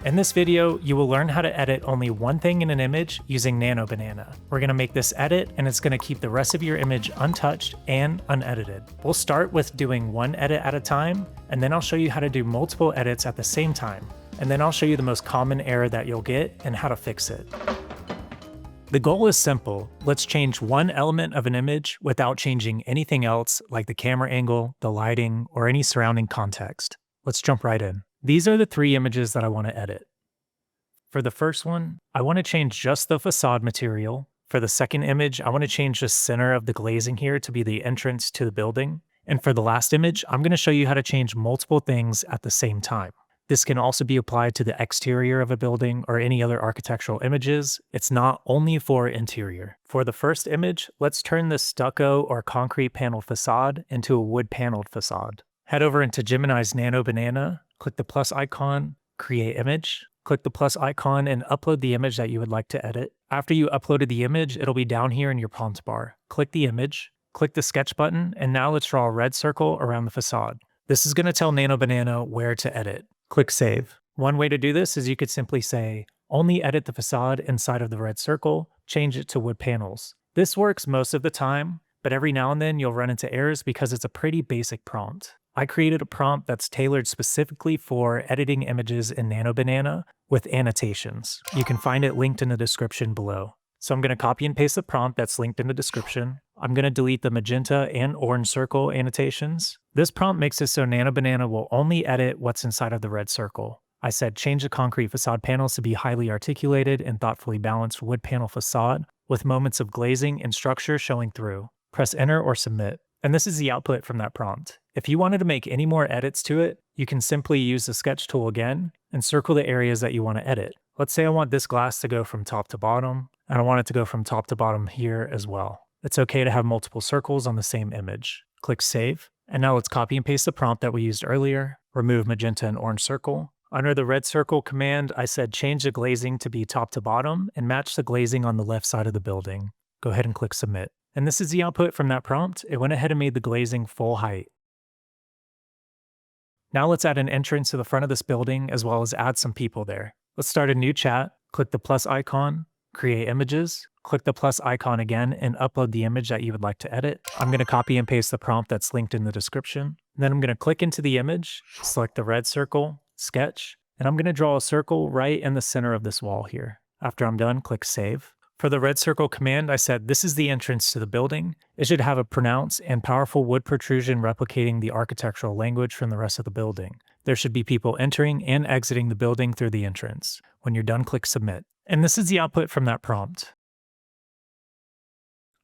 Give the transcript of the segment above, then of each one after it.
In this video, you will learn how to edit only one thing in an image using Nano Banana. We're going to make this edit and it's going to keep the rest of your image untouched and unedited. We'll start with doing one edit at a time, and then I'll show you how to do multiple edits at the same time. And then I'll show you the most common error that you'll get and how to fix it. The goal is simple. Let's change one element of an image without changing anything else like the camera angle, the lighting, or any surrounding context. Let's jump right in. These are the three images that I want to edit. For the first one, I want to change just the facade material. For the second image, I want to change the center of the glazing here to be the entrance to the building. And for the last image, I'm going to show you how to change multiple things at the same time. This can also be applied to the exterior of a building or any other architectural images. It's not only for interior. For the first image, let's turn the stucco or concrete panel facade into a wood paneled facade. Head over into Gemini's Nano Banana, click the plus icon, create image, click the plus icon and upload the image that you would like to edit. After you uploaded the image, it'll be down here in your prompt bar. Click the image, click the sketch button, and now let's draw a red circle around the facade. This is going to tell Nano Banana where to edit. Click save. One way to do this is you could simply say, only edit the facade inside of the red circle, change it to wood panels. This works most of the time, but every now and then you'll run into errors because it's a pretty basic prompt. I created a prompt that's tailored specifically for editing images in Nano Banana with annotations. You can find it linked in the description below. So I'm going to copy and paste the prompt that's linked in the description. I'm going to delete the magenta and orange circle annotations. This prompt makes it so Nano Banana will only edit what's inside of the red circle. I said change the concrete facade panels to be highly articulated and thoughtfully balanced wood panel facade with moments of glazing and structure showing through. Press enter or submit. And this is the output from that prompt. If you wanted to make any more edits to it, you can simply use the sketch tool again and circle the areas that you want to edit. Let's say I want this glass to go from top to bottom, and I want it to go from top to bottom here as well. It's okay to have multiple circles on the same image. Click save, and now let's copy and paste the prompt that we used earlier. Remove magenta and orange circle. Under the red circle command, I said change the glazing to be top to bottom and match the glazing on the left side of the building. Go ahead and click submit. And this is the output from that prompt. It went ahead and made the glazing full height. Now let's add an entrance to the front of this building as well as add some people there. Let's start a new chat, click the plus icon, create images, click the plus icon again and upload the image that you would like to edit. I'm going to copy and paste the prompt that's linked in the description. Then I'm going to click into the image, select the red circle, sketch, and I'm going to draw a circle right in the center of this wall here. After I'm done, click save. For the red circle command, I said this is the entrance to the building. It should have a pronounced and powerful wood protrusion replicating the architectural language from the rest of the building. There should be people entering and exiting the building through the entrance. When you're done, click submit. And this is the output from that prompt.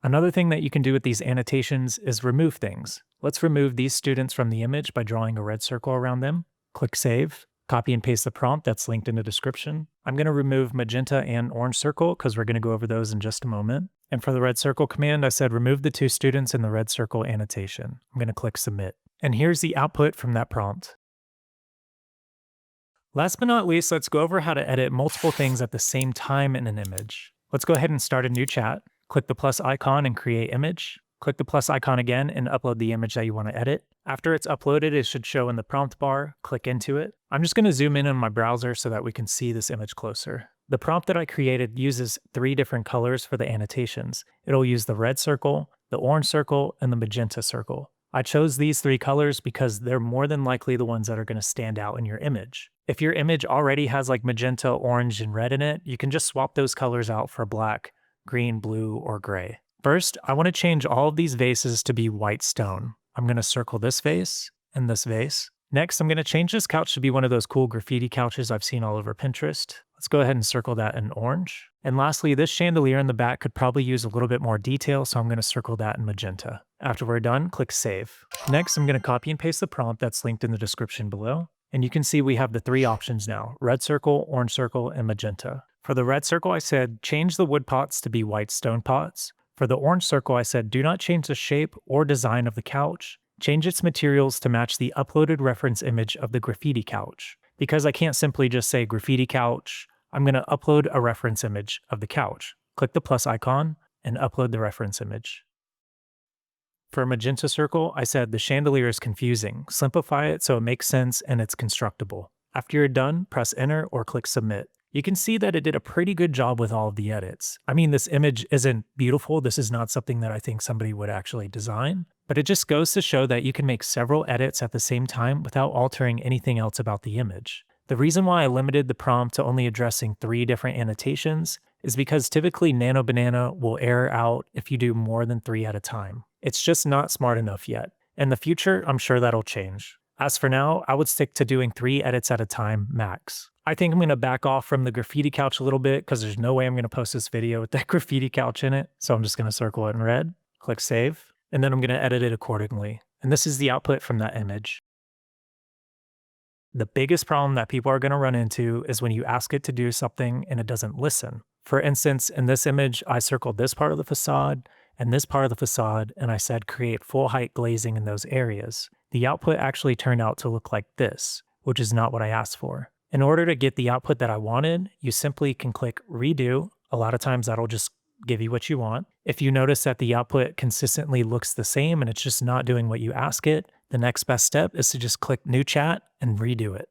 Another thing that you can do with these annotations is remove things. Let's remove these students from the image by drawing a red circle around them. Click save. Copy and paste the prompt that's linked in the description. I'm going to remove magenta and orange circle because we're going to go over those in just a moment. And for the red circle command, I said remove the two students in the red circle annotation. I'm going to click submit. And here's the output from that prompt. Last but not least, let's go over how to edit multiple things at the same time in an image. Let's go ahead and start a new chat. Click the plus icon and create image. Click the plus icon again and upload the image that you want to edit. After it's uploaded, it should show in the prompt bar. Click into it. I'm just going to zoom in on my browser so that we can see this image closer. The prompt that I created uses 3 different colors for the annotations. It'll use the red circle, the orange circle, and the magenta circle. I chose these 3 colors because they're more than likely the ones that are going to stand out in your image. If your image already has like magenta, orange, and red in it, you can just swap those colors out for black, green, blue, or gray. First, I want to change all of these vases to be white stone. I'm going to circle this vase and this vase. Next, I'm going to change this couch to be one of those cool graffiti couches I've seen all over Pinterest. Let's go ahead and circle that in orange. And lastly, this chandelier in the back could probably use a little bit more detail, so I'm going to circle that in magenta. After we're done, click save. Next, I'm going to copy and paste the prompt that's linked in the description below. And you can see we have the 3 options now: red circle, orange circle, and magenta. For the red circle, I said change the wood pots to be white stone pots. For the orange circle, I said do not change the shape or design of the couch. Change its materials to match the uploaded reference image of the graffiti couch. Because I can't simply just say graffiti couch, I'm going to upload a reference image of the couch. Click the plus icon and upload the reference image. For a magenta circle, I said the chandelier is confusing. Simplify it so it makes sense and it's constructible. After you're done, press enter or click submit. You can see that it did a pretty good job with all of the edits. I mean, this image isn't beautiful. This is not something that I think somebody would actually design, but it just goes to show that you can make several edits at the same time without altering anything else about the image. The reason why I limited the prompt to only addressing 3 different annotations is because typically Nano Banana will error out if you do more than 3 at a time. It's just not smart enough yet. In the future, I'm sure that'll change. As for now, I would stick to doing 3 edits at a time max. I think I'm going to back off from the graffiti couch a little bit because there's no way I'm going to post this video with that graffiti couch in it. So I'm just going to circle it in red, click save, and then I'm going to edit it accordingly. And this is the output from that image. The biggest problem that people are going to run into is when you ask it to do something and it doesn't listen. For instance, in this image, I circled this part of the facade and this part of the facade, and I said create full height glazing in those areas. The output actually turned out to look like this, which is not what I asked for. In order to get the output that I wanted, you simply can click redo. A lot of times that'll just give you what you want. If you notice that the output consistently looks the same and it's just not doing what you ask it, the next best step is to just click new chat and redo it.